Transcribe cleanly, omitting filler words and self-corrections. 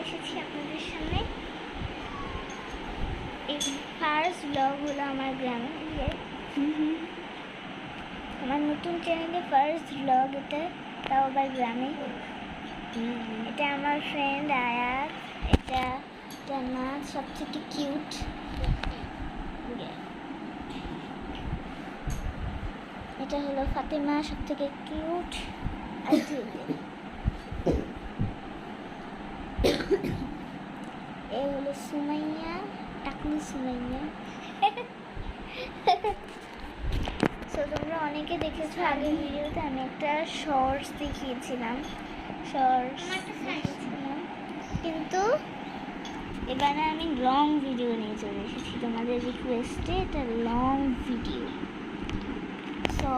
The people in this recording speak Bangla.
এসেছি আপনাদের সামনে। এই ফার্স্ট ব্লগ হলো আমার গ্রামে গিয়ে। আমার নতুন চ্যানেলে ফার্স্ট ব্লগ এটা, তাও আবার গ্রামে। এটা আমার ফ্রেন্ড আয়াত, এটা জান্নাত সবথেকে কিউট, এটা হলো ফাতেমা সবথেকে কিউট, আর এই হলো সুমাইয়া, টাকলি সুমাইয়া। সো তোমরা অনেকে দেখেছো আগের ভিডিওতে আমি একটা শর্টস দেখিয়েছিলাম, কিন্তু এবারে আমি লং ভিডিও নিয়ে চলে এসেছি তোমাদের রিকোয়েস্টে। এটা লং ভিডিও। সো